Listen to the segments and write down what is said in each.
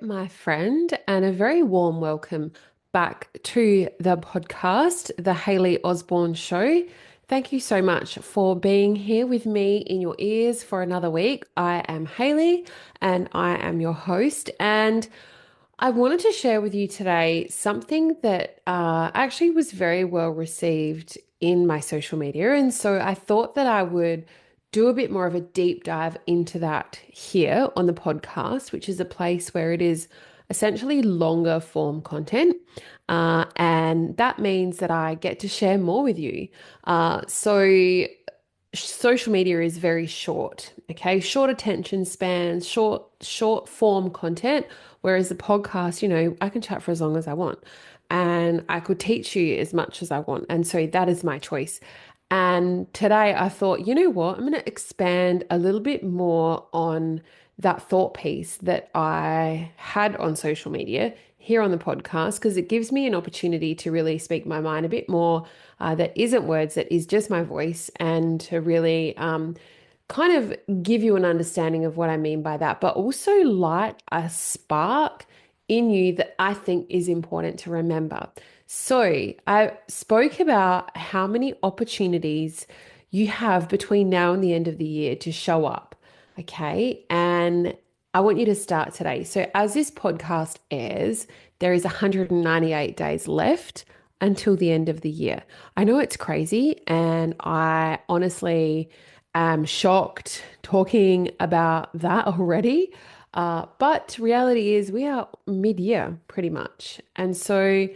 my friend, and a very warm welcome back to the podcast, The Hayley Osborne Show. Thank you so much for being here with me in your ears for another week. I am Hayley and I am your host. And I wanted to share with you today something that actually was very well received in my social media. And so I thought that I would do a bit more of a deep dive into that here on the podcast, which is a place where it is essentially longer form content. And that means that I get to share more with you. So social media is very short, okay? Short attention spans, short form content, whereas the podcast, I can chat for as long as I want and I could teach you as much as I want. And so that is my choice. And today I thought, you know what? I'm going to expand a little bit more on that thought piece that I had on social media here on the podcast because it gives me an opportunity to really speak my mind a bit more that isn't words, that is just my voice, and to really kind of give you an understanding of what I mean by that, but also light a spark in you that I think is important to remember. So, I spoke about how many opportunities you have between now and the end of the year to show up. Okay. And I want you to start today. So, as this podcast airs, there is 198 days left until the end of the year. I know it's crazy, and I honestly am shocked talking about that already. But reality is, we are mid year pretty much. And so,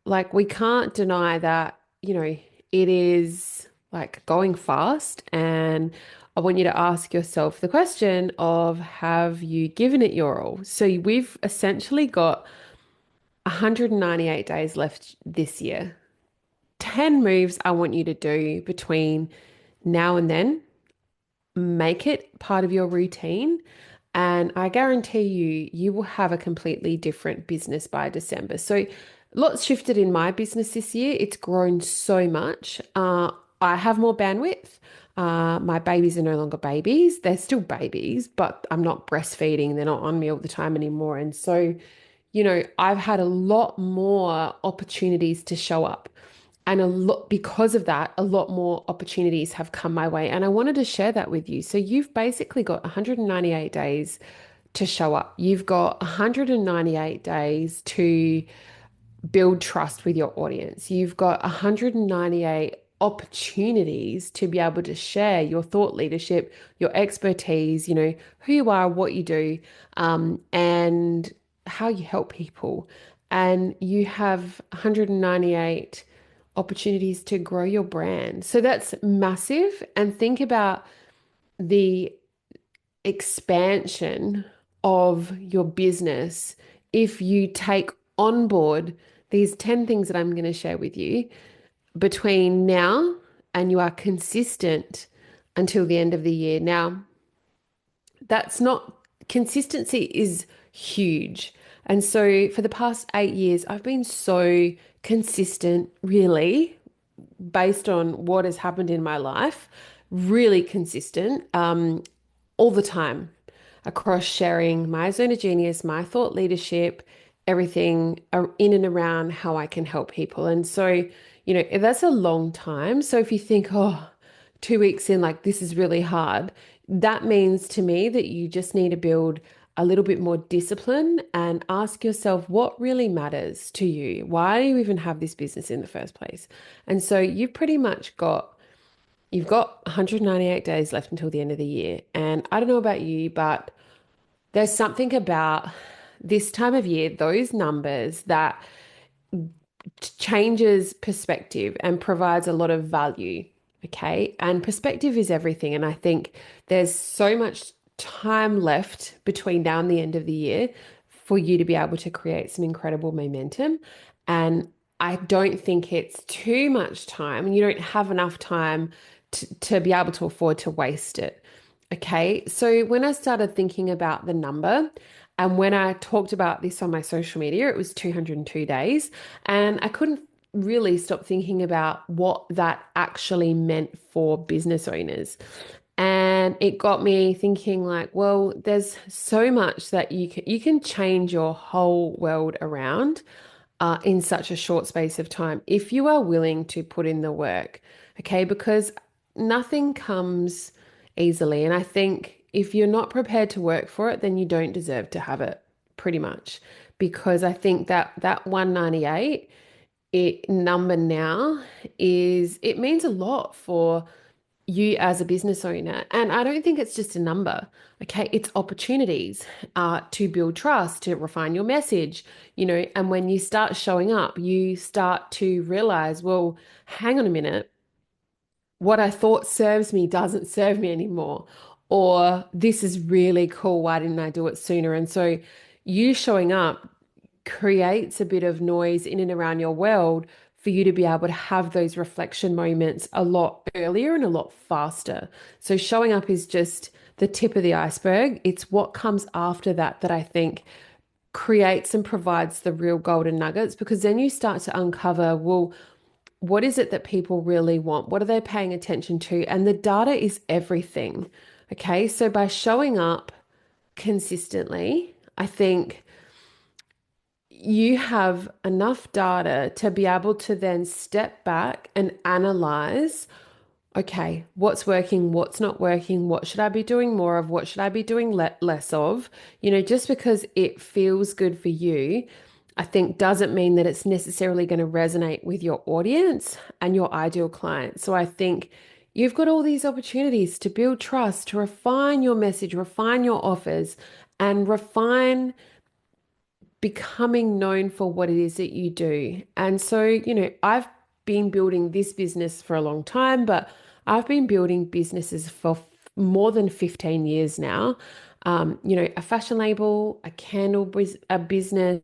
like, we can't deny that, it is like going fast. And I want you to ask yourself the question of, have you given it your all? So we've essentially got 198 days left this year. 10 moves I want you to do between now and then. Make it part of your routine. And I guarantee you, you will have a completely different business by December. So, lots shifted in my business this year. It's grown so much. I have more bandwidth. My babies are no longer babies. They're still babies, but I'm not breastfeeding. They're not on me all the time anymore. And so, I've had a lot more opportunities to show up. And a lot because of that, a lot more opportunities have come my way. And I wanted to share that with you. So you've basically got 198 days to show up. You've got 198 days to build trust with your audience. You've got 198 opportunities to be able to share your thought leadership, your expertise, who you are, what you do, and how you help people. And you have 198 opportunities to grow your brand. So that's massive. And think about the expansion of your business if you take on board these 10 things that I'm going to share with you between now and you are consistent until the end of the year. Now, that's not consistency is huge. And so for the past 8 years, I've been so consistent, really, based on what has happened in my life, really consistent, all the time across sharing my zone of genius, my thought leadership, everything in and around how I can help people. And so, that's a long time. So if you think, oh, 2 weeks in, like this is really hard, that means to me that you just need to build a little bit more discipline and ask yourself what really matters to you. Why do you even have this business in the first place? And so you've pretty much you've got 198 days left until the end of the year. And I don't know about you, but there's something about this time of year, those numbers, that changes perspective and provides a lot of value. Okay. And perspective is everything. And I think there's so much time left between now and the end of the year for you to be able to create some incredible momentum. And I don't think it's too much time, and you don't have enough time to be able to afford to waste it. Okay. So when I started thinking about the number, and when I talked about this on my social media, it was 202 days. And I couldn't really stop thinking about what that actually meant for business owners. And And it got me thinking like, well, there's so much that you can change your whole world around in such a short space of time if you are willing to put in the work. Okay, because nothing comes easily. And I think if you're not prepared to work for it, then you don't deserve to have it, pretty much. Because I think that 198 it number now is it means a lot for you as a business owner. And I don't think it's just a number. Okay, it's opportunities to build trust, to refine your message, and when you start showing up, you start to realize, well, hang on a minute, what I thought serves me doesn't serve me anymore. Or this is really cool. Why didn't I do it sooner? And so you showing up creates a bit of noise in and around your world for you to be able to have those reflection moments a lot earlier and a lot faster. So showing up is just the tip of the iceberg. It's what comes after that that I think creates and provides the real golden nuggets, because then you start to uncover, well, what is it that people really want? What are they paying attention to? And the data is everything. Okay. So by showing up consistently, I think you have enough data to be able to then step back and analyze, okay, what's working, what's not working, what should I be doing more of, what should I be doing less of? Just because it feels good for you, I think doesn't mean that it's necessarily going to resonate with your audience and your ideal client. So I think you've got all these opportunities to build trust, to refine your message, refine your offers, and refine becoming known for what it is that you do. And so, I've been building this business for a long time, but I've been building businesses for more than 15 years now. A fashion label, a business,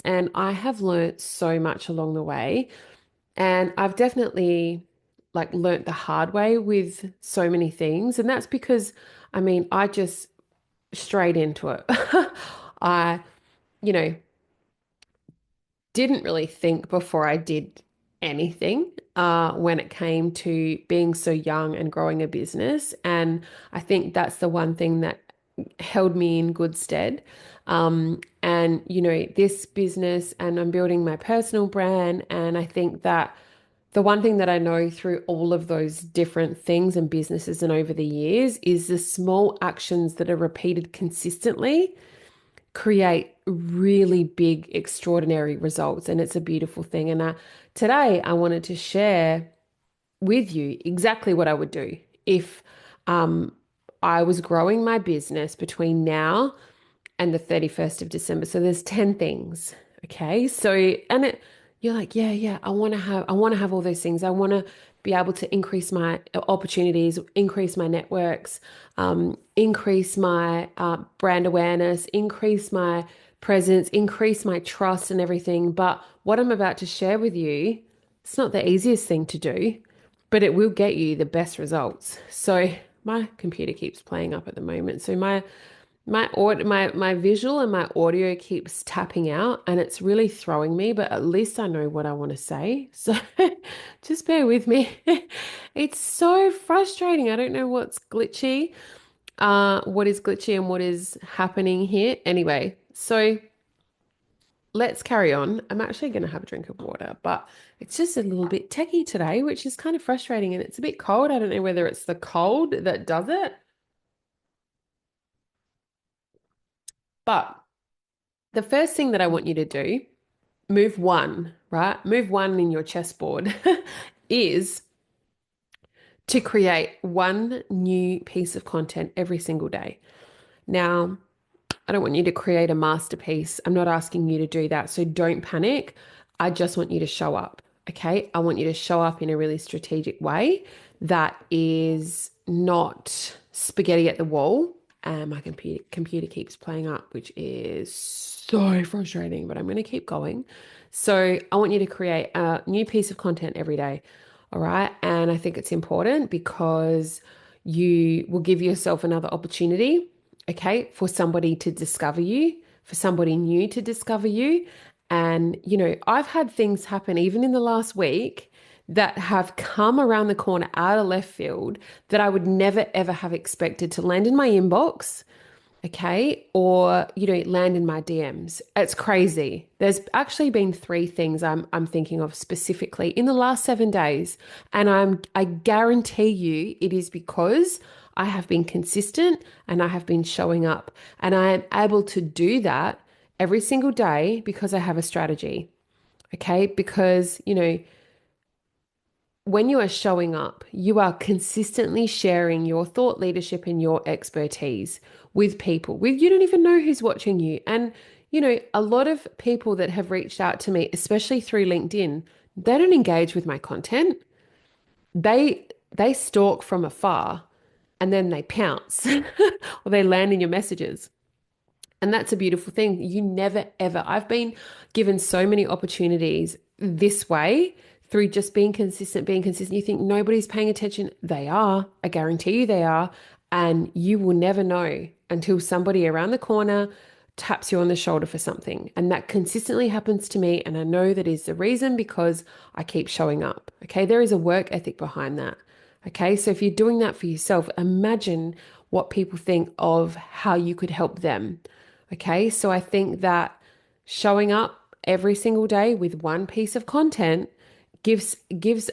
and I have learned so much along the way. And I've definitely like learnt the hard way with so many things. And that's because, I just straight into it. I, you know, didn't really think before I did anything when it came to being so young and growing a business. And I think that's the one thing that held me in good stead. And, this business, and I'm building my personal brand. And I think that the one thing that I know through all of those different things and businesses and over the years is the small actions that are repeated consistently create really big, extraordinary results. And it's a beautiful thing. And today I wanted to share with you exactly what I would do if um, I was growing my business between now and the 31st of December. So there's 10 things. Okay. So, you're like, yeah, yeah, I want to have all those things. I want to be able to increase my opportunities, increase my networks, increase my brand awareness, increase my presence, increase my trust and everything. But what I'm about to share with you, it's not the easiest thing to do, but it will get you the best results. So my computer keeps playing up at the moment. So my visual and my audio keeps tapping out, and it's really throwing me, but at least I know what I want to say. So just bear with me. It's so frustrating. I don't know what is glitchy and what is happening here. Anyway, so let's carry on. I'm actually going to have a drink of water, but it's just a little bit techie today, which is kind of frustrating, and it's a bit cold. I don't know whether it's the cold that does it, but the first thing that I want you to do, move one, right? Move one in your chessboard is to create one new piece of content every single day. Now, I don't want you to create a masterpiece. I'm not asking you to do that. So don't panic. I just want you to show up. Okay. I want you to show up in a really strategic way that is not spaghetti at the wall. And my computer keeps playing up, which is so frustrating, but I'm going to keep going. So I want you to create a new piece of content every day. All right. And I think it's important because you will give yourself another opportunity, okay, for somebody to discover you, for somebody new to discover you. And, I've had things happen even in the last week that have come around the corner out of left field that I would never ever have expected to land in my inbox, okay, or land in my DMs. It's crazy. There's actually been three things I'm thinking of specifically in the last 7 days, and I guarantee you it is because I have been consistent and I have been showing up, and I am able to do that every single day because I have a strategy. Okay, because when you are showing up, you are consistently sharing your thought leadership and your expertise with people. With you don't even know who's watching you. And a lot of people that have reached out to me, especially through LinkedIn, they don't engage with my content. They stalk from afar and then they pounce or they land in your messages. And that's a beautiful thing. You never, ever, I've been given so many opportunities this way through just being consistent, being consistent. You think nobody's paying attention. They are. I guarantee you they are. And you will never know until somebody around the corner taps you on the shoulder for something. And that consistently happens to me. And I know that is the reason because I keep showing up. Okay. There is a work ethic behind that. Okay. So if you're doing that for yourself, imagine what people think of how you could help them. Okay, so I think that showing up every single day with one piece of content gives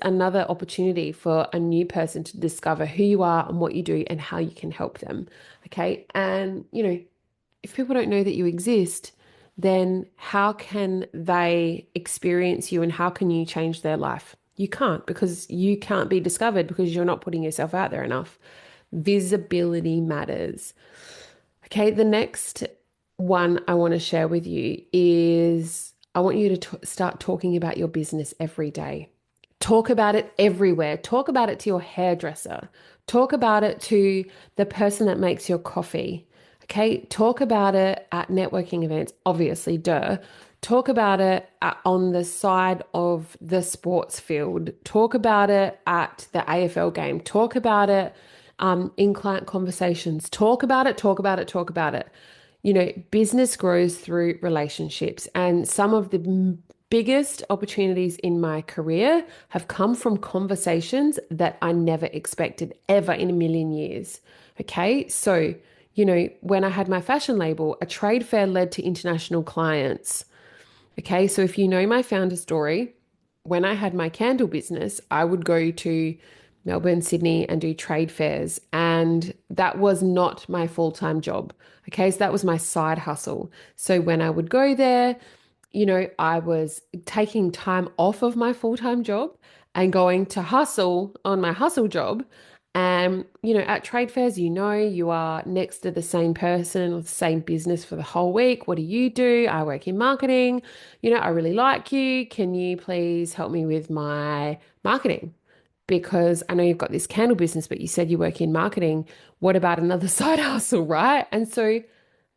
another opportunity for a new person to discover who you are and what you do and how you can help them. Okay, and if people don't know that you exist, then how can they experience you and how can you change their life? You can't because you can't be discovered because you're not putting yourself out there enough. Visibility matters. Okay, the next one I want to share with you is I want you to start talking about your business every day. Talk about it everywhere. Talk about it to your hairdresser. Talk about it to the person that makes your coffee. Okay, talk about it at networking events, obviously, duh. Talk about it on the side of the sports field. Talk about it at the AFL game. Talk about it in client conversations. Talk about it, talk about it, talk about it. Business grows through relationships, and some of the biggest opportunities in my career have come from conversations that I never expected ever in a million years. Okay, so when I had my fashion label, a trade fair led to international clients. Okay, so if you know my founder story, when I had my candle business, I would go to Melbourne, Sydney, and do trade fairs. And that was not my full-time job. Okay, so that was my side hustle. So when I would go there, I was taking time off of my full-time job and going to hustle on my hustle job. And, at trade fairs, you are next to the same person or the same business for the whole week. What do you do? I work in marketing. I really like you. Can you please help me with my marketing? Because I know you've got this candle business, but you said you work in marketing. What about another side hustle, right? And so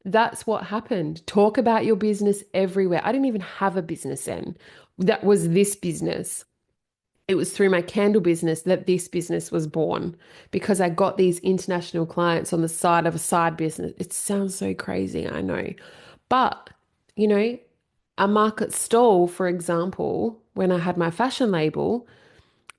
that's what happened. Talk about your business everywhere. I didn't even have a business then. That was this business. It was through my candle business that this business was born because I got these international clients on the side of a side business. It sounds so crazy, I know. But, you know, a market stall, for example, when I had my fashion label,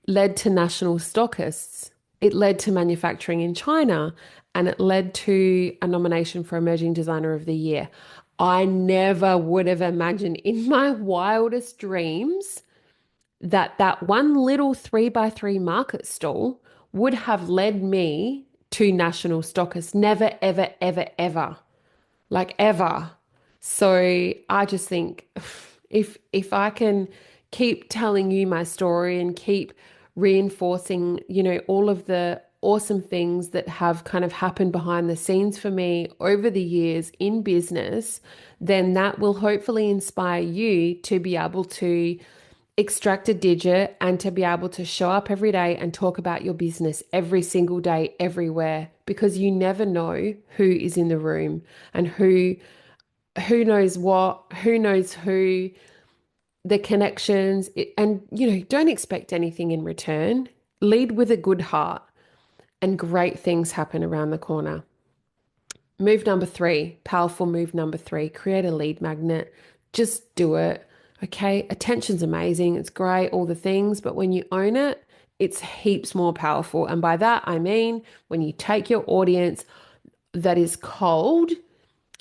led to national stockists. It led to manufacturing in China and it led to a nomination for Emerging Designer of the Year. I never would have imagined in my wildest dreams that one little 3x3 market stall would have led me to national stockists. Never, ever, ever, ever. Like ever. So I just think if I can keep telling you my story and keep reinforcing, all of the awesome things that have kind of happened behind the scenes for me over the years in business, then that will hopefully inspire you to be able to extract a digit and to be able to show up every day and talk about your business every single day, everywhere, because you never know who is in the room and who knows what, who knows who, the connections, and don't expect anything in return. Lead with a good heart and great things happen around the corner. Move number three, powerful move number three, create a lead magnet. Just do it. Okay. Attention's amazing. It's great, all the things, but when you own it, it's heaps more powerful. And by that, I mean when you take your audience that is cold,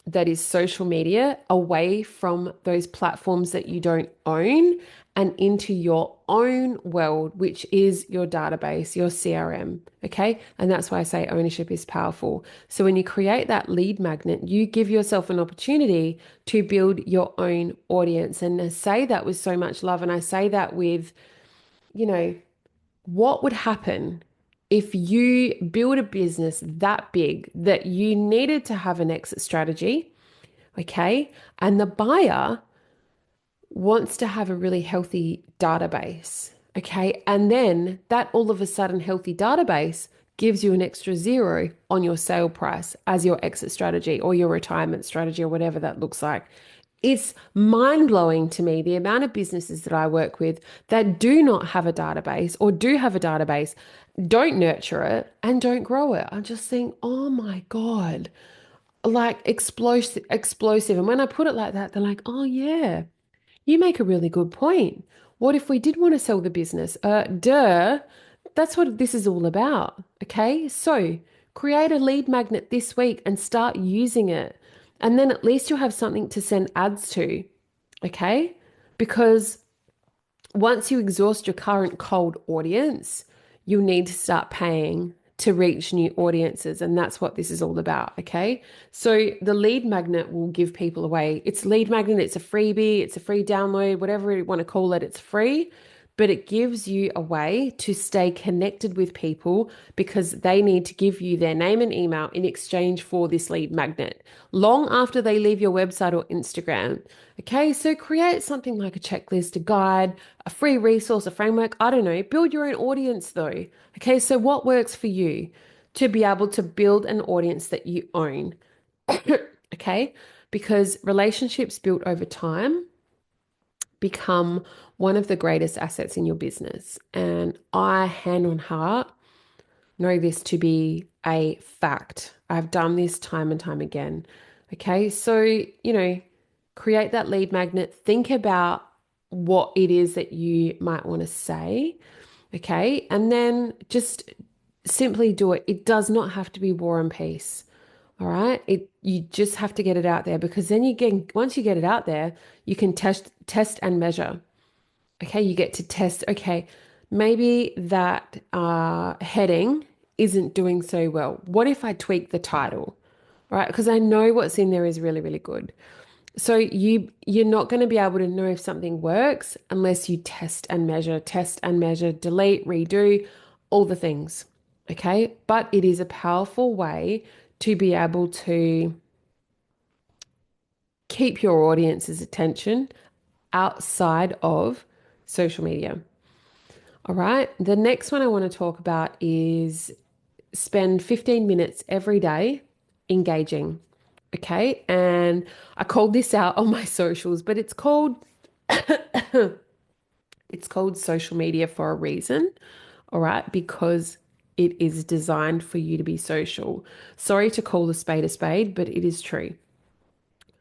that is social media, away from those platforms that you don't own and into your own world, which is your database, your CRM. Okay. And that's why I say ownership is powerful. So when you create that lead magnet, you give yourself an opportunity to build your own audience. And I say that with so much love. And I say that with, you know, what would happen if you build a business that big that you needed to have an exit strategy? Okay. And the buyer wants to have a really healthy database. Okay. And then that all of a sudden healthy database gives you an extra zero on your sale price as your exit strategy or your retirement strategy or whatever that looks like. It's mind blowing to me the amount of businesses that I work with that do not have a database or do have a database, don't nurture it and don't grow it. I'm just saying, oh my God, like explosive. And when I put it like that, they're like, oh yeah, you make a really good point. What if we did want to sell the business? Duh. That's what this is all about. Okay. So create a lead magnet this week and start using it. And then at least you'll have something to send ads to. Okay. Because once you exhaust your current cold audience, you'll need to start paying to reach new audiences. And that's what this is all about. Okay. So the lead magnet will give people away. It's lead magnet, it's a freebie, it's a free download, whatever you want to call it, it's free. But it gives you a way to stay connected with people because they need to give you their name and email in exchange for this lead magnet long after they leave your website or Instagram. Okay, so create something like a checklist, a guide, a free resource, a framework. I don't know. Build your own audience though. Okay, so what works for you to be able to build an audience that you own? Okay, because relationships built over time become one of the greatest assets in your business. And I, hand on heart, know this to be a fact. I've done this time and time again. Okay, so, create that lead magnet. Think about what it is that you might want to say. Okay, and then just simply do it. It does not have to be war and peace. All right. You just have to get it out there because then once you get it out there, you can test and measure. Okay, you get to test, okay, maybe that heading isn't doing so well. What if I tweak the title? Right? Because I know what's in there is really, really good. So you're not going to be able to know if something works unless you test and measure, delete, redo, all the things. Okay? But it is a powerful way to be able to keep your audience's attention outside of social media. All right. The next one I want to talk about is spend 15 minutes every day engaging. Okay. And I called this out on my socials, but it's called social media for a reason. All right. Because it is designed for you to be social. Sorry to call a spade, but it is true.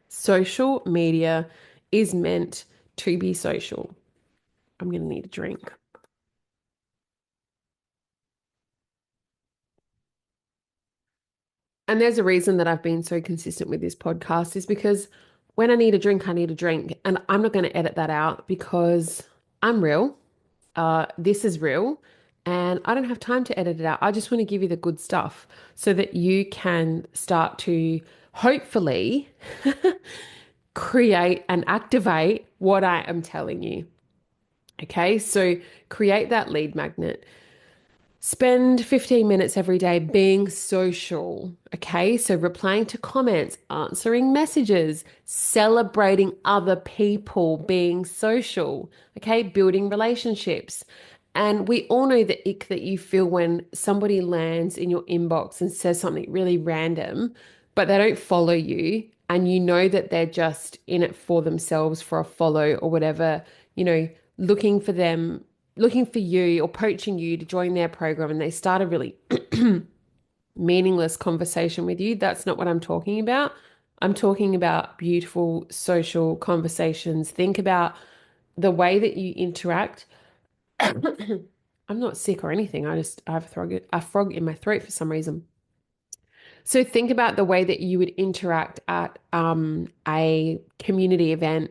Social media is meant to be social. I'm going to need a drink. And there's a reason that I've been so consistent with this podcast is because when I need a drink, I need a drink. And I'm not going to edit that out because I'm real. This is real. And I don't have time to edit it out. I just want to give you the good stuff so that you can start to hopefully create and activate what I am telling you. Okay, so create that lead magnet. Spend 15 minutes every day being social. Okay. So replying to comments, answering messages, celebrating other people, being social. Okay. Building relationships. And we all know the ick that you feel when somebody lands in your inbox and says something really random, but they don't follow you. And you know that they're just in it for themselves, for a follow or whatever, you know, looking for them, looking for you or poaching you to join their program and they start a really meaningless conversation with you. That's not what I'm talking about. I'm talking about beautiful social conversations. Think about the way that you interact. I'm not sick or anything. I have a frog in my throat for some reason. So think about the way that you would interact at a community event,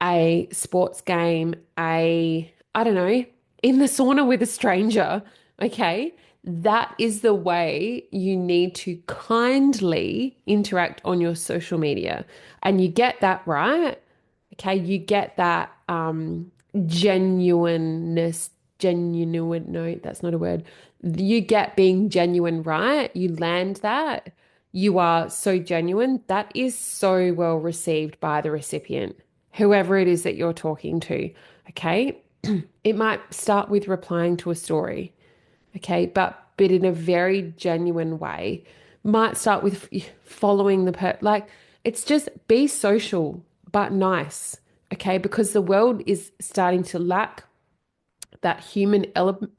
a sports game, I don't know, in the sauna with a stranger. Okay. That is the way you need to kindly interact on your social media. And you get that right. Okay. You get that genuineness, genuine, no, that's not a word. You get being genuine right. You land that. You are so genuine. That is so well received by the recipient, whoever it is that you're talking to. Okay. It might start with replying to a story. Okay. But in a very genuine way. Might start with following like it's just be social, but nice. Okay. Because the world is starting to lack that human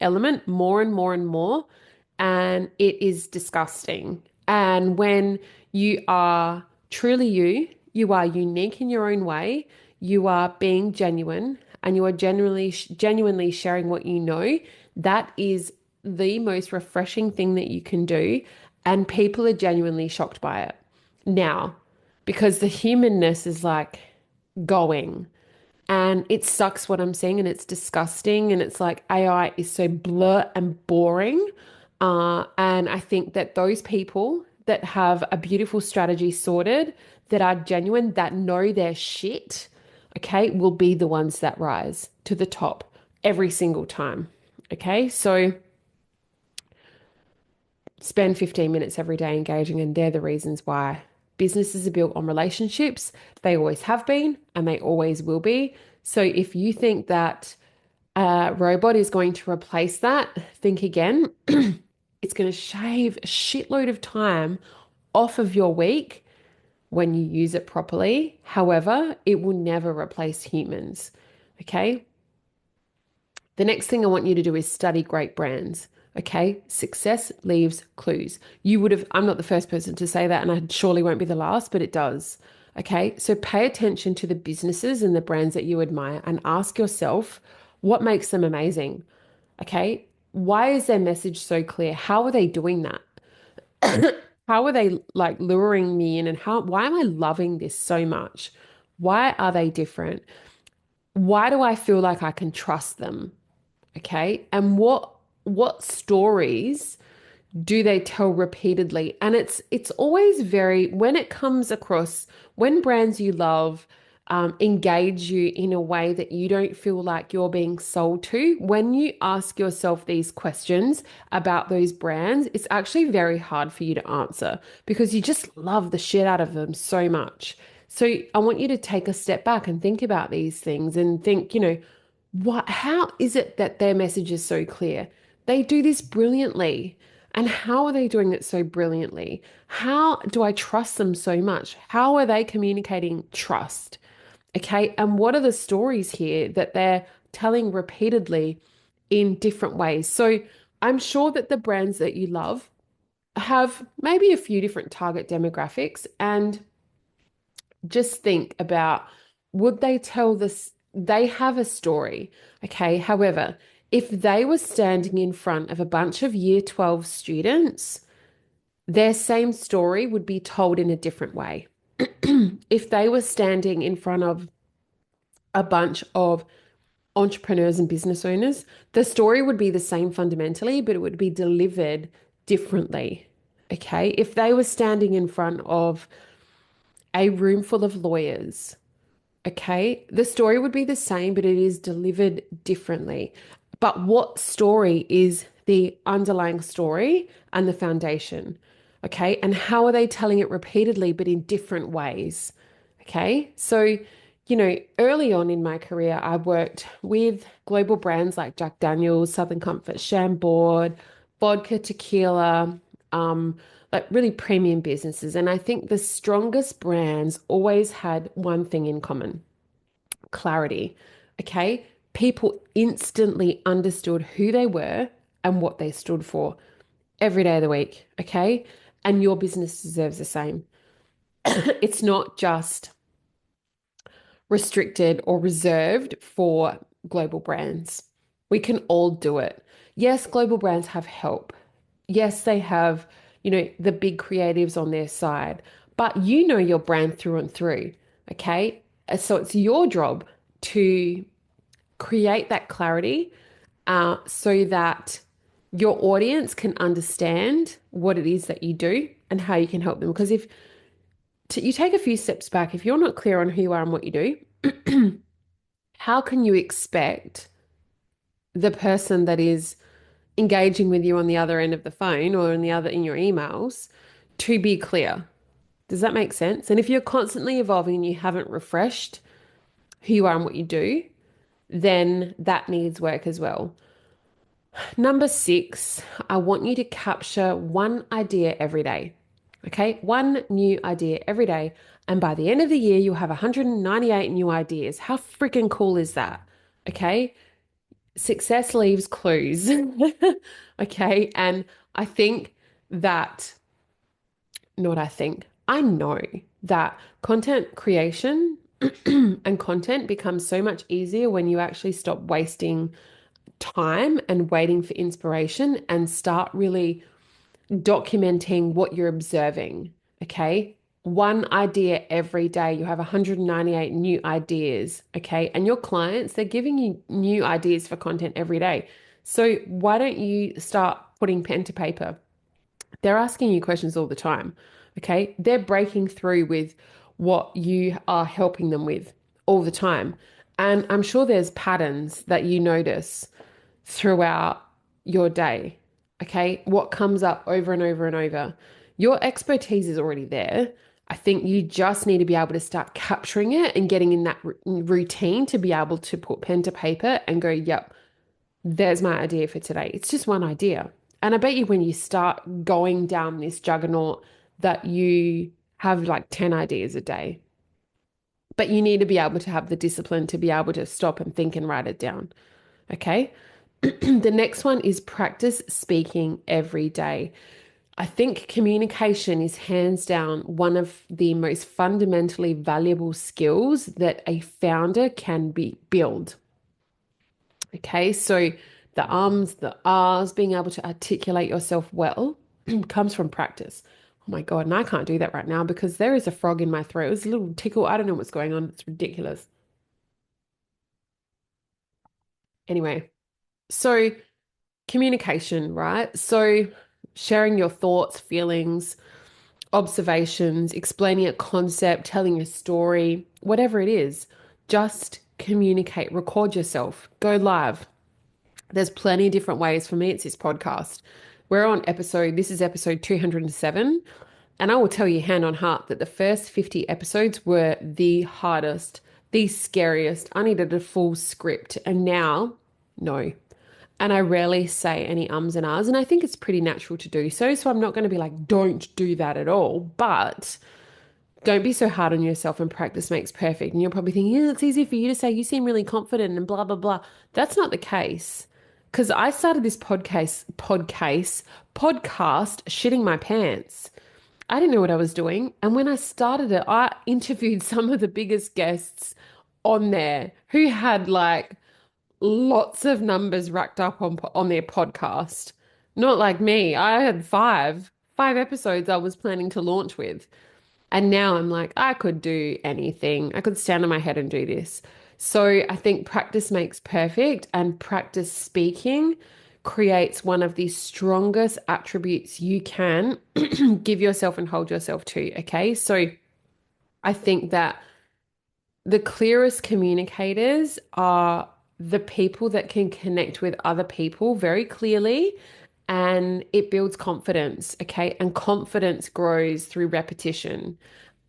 element more and more and more. And it is disgusting. And when you are truly you, you are unique in your own way, you are being genuine, and you are genuinely sharing what you know, that is the most refreshing thing that you can do. And people are genuinely shocked by it. Now, because the humanness is like going. And it sucks what I'm seeing, and it's disgusting. And it's like AI is so blur and boring. And I think that those people that have a beautiful strategy sorted, that are genuine, that know their shit, okay, will be the ones that rise to the top every single time. Okay. So spend 15 minutes every day engaging, and they're the reasons why businesses are built on relationships. They always have been, and they always will be. So if you think that a robot is going to replace that, think again. It's going to shave a shitload of time off of your week when you use it properly. However, it will never replace humans. Okay. The next thing I want you to do is study great brands. Okay. Success leaves clues. You would have, I'm not the first person to say that, and I surely won't be the last, but it does. Okay. So pay attention to the businesses and the brands that you admire and ask yourself what makes them amazing. Okay. Why is their message so clear? How are they doing that? How are they like luring me in, and why am I loving this so much? Why are they different? Why do I feel like I can trust them? Okay. And what stories do they tell repeatedly? And it's always very, when it comes across, when brands you love engage you in a way that you don't feel like you're being sold to, when you ask yourself these questions about those brands, it's actually very hard for you to answer because you just love the shit out of them so much. So I want you to take a step back and think about these things and think, how is it that their message is so clear? They do this brilliantly. And how are they doing it so brilliantly? How do I trust them so much? How are they communicating trust? Okay. And what are the stories here that they're telling repeatedly in different ways? So I'm sure that the brands that you love have maybe a few different target demographics, and just think about, would they tell this? They have a story. Okay. However, if they were standing in front of a bunch of year 12 students, their same story would be told in a different way. If they were standing in front of a bunch of entrepreneurs and business owners, the story would be the same fundamentally, but it would be delivered differently. Okay. If they were standing in front of a room full of lawyers, okay, the story would be the same, but it is delivered differently. But what story is the underlying story and the foundation? Okay, and how are they telling it repeatedly, but in different ways? Okay, so, early on in my career, I worked with global brands like Jack Daniel's, Southern Comfort, Chambord, vodka, tequila, like really premium businesses. And I think the strongest brands always had one thing in common: clarity. Okay. People instantly understood who they were and what they stood for every day of the week. Okay. And your business deserves the same. It's not just restricted or reserved for global brands. We can all do it. Yes, global brands have help. Yes, they have, the big creatives on their side, but you know your brand through and through. Okay. So it's your job to create that clarity so that your audience can understand what it is that you do and how you can help them. Because if you take a few steps back, if you're not clear on who you are and what you do, how can you expect the person that is engaging with you on the other end of the phone or in your emails to be clear? Does that make sense? And if you're constantly evolving and you haven't refreshed who you are and what you do, then that needs work as well. Number 6, I want you to capture one idea every day. Okay, one new idea every day. And by the end of the year, you'll have 198 new ideas. How freaking cool is that? Okay, success leaves clues. Okay, and I think that, not I think, I know that content creation and content becomes so much easier when you actually stop wasting time and waiting for inspiration and start really documenting what you're observing. Okay. One idea every day. You have 198 new ideas. Okay. And your clients, they're giving you new ideas for content every day. So why don't you start putting pen to paper? They're asking you questions all the time. Okay. They're breaking through with what you are helping them with all the time. And I'm sure there's patterns that you notice throughout your day. Okay. What comes up over and over and over? Your expertise is already there. I think you just need to be able to start capturing it and getting in that routine to be able to put pen to paper and go, yep, there's my idea for today. It's just one idea. And I bet you when you start going down this juggernaut that you have like 10 ideas a day, but you need to be able to have the discipline to be able to stop and think and write it down. Okay. The next one is practice speaking every day. I think communication is hands down one of the most fundamentally valuable skills that a founder can build. Okay, so the ums, the ahs, being able to articulate yourself well comes from practice. Oh my God, and I can't do that right now because there is a frog in my throat. It was a little tickle. I don't know what's going on. It's ridiculous. Anyway, so communication, right? So sharing your thoughts, feelings, observations, explaining a concept, telling a story, whatever it is, just communicate, record yourself, go live. There's plenty of different ways. For me, it's this podcast. This is episode 207. And I will tell you hand on heart that the first 50 episodes were the hardest, the scariest. I needed a full script. And now, no. And I rarely say any ums and ahs. And I think it's pretty natural to do so. So I'm not going to be like, don't do that at all. But don't be so hard on yourself, and practice makes perfect. And you're probably thinking, yeah, it's easy for you to say, you seem really confident and blah, blah, blah. That's not the case. Because I started this podcast shitting my pants. I didn't know what I was doing. And when I started it, I interviewed some of the biggest guests on there who had like lots of numbers racked up on their podcast. Not like me. I had five episodes I was planning to launch with. And now I'm like, I could do anything. I could stand on my head and do this. So I think practice makes perfect, and practice speaking creates one of the strongest attributes you can give yourself and hold yourself to. Okay. So I think that the clearest communicators are the people that can connect with other people very clearly, and it builds confidence. Okay. And confidence grows through repetition,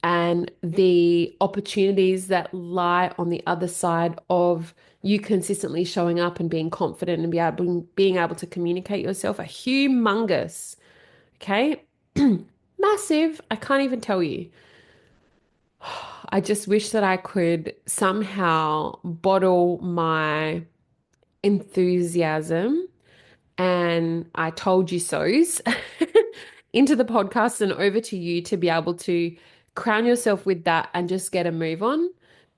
and the opportunities that lie on the other side of you consistently showing up and being confident and being able to communicate yourself are humongous. Okay. Massive. I can't even tell you. I just wish that I could somehow bottle my enthusiasm and I told you so's into the podcast and over to you to be able to crown yourself with that and just get a move on,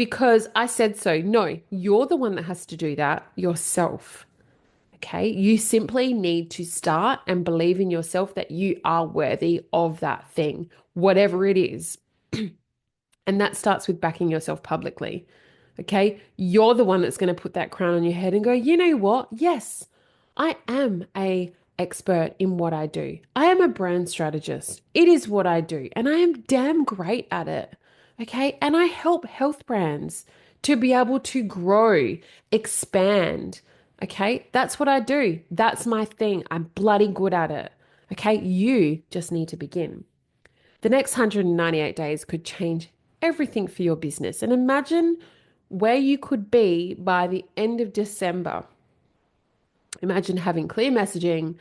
because I said so. No, you're the one that has to do that yourself. Okay. You simply need to start and believe in yourself that you are worthy of that thing, whatever it is. And that starts with backing yourself publicly. Okay. You're the one that's going to put that crown on your head and go, you know what? Yes, I am a expert in what I do. I am a brand strategist. It is what I do, and I am damn great at it. Okay. And I help health brands to be able to grow, expand. Okay. That's what I do. That's my thing. I'm bloody good at it. Okay. You just need to begin. The next 198 days could change everything for your business. And imagine where you could be by the end of December. Imagine having clear messaging,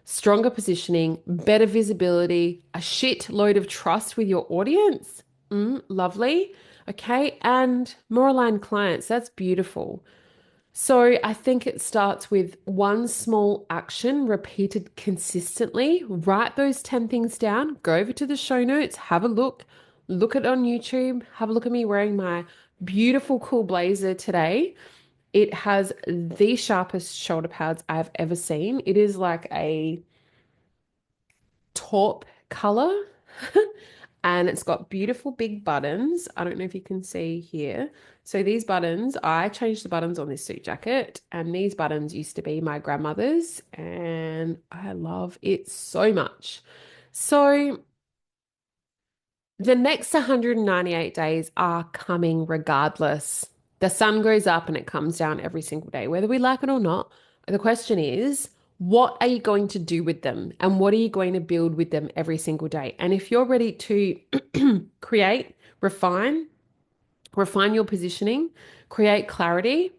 stronger positioning, better visibility, a shit load of trust with your audience. Lovely. Okay. And more aligned clients. That's beautiful. So I think it starts with one small action repeated consistently. Write those 10 things down, go over to the show notes, have a look, look at it on YouTube, have a look at me wearing my beautiful, cool blazer today. It has the sharpest shoulder pads I've ever seen. It is like a taupe color and it's got beautiful big buttons. I don't know if you can see here. So these buttons, I changed the buttons on this suit jacket, and these buttons used to be my grandmother's, and I love it so much. So the next 198 days are coming regardless. The sun goes up and it comes down every single day, whether we like it or not. The question is, what are you going to do with them? And what are you going to build with them every single day? And if you're ready to create, refine your positioning, create clarity,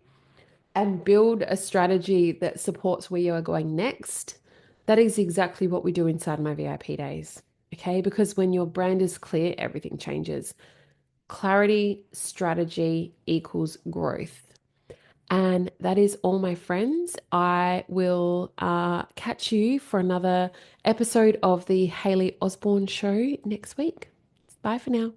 and build a strategy that supports where you are going next, that is exactly what we do inside my VIP days. Okay, because when your brand is clear, everything changes. Clarity, strategy equals growth. And that is all, my friends. I will catch you for another episode of the Hayley Osborne Show next week. Bye for now.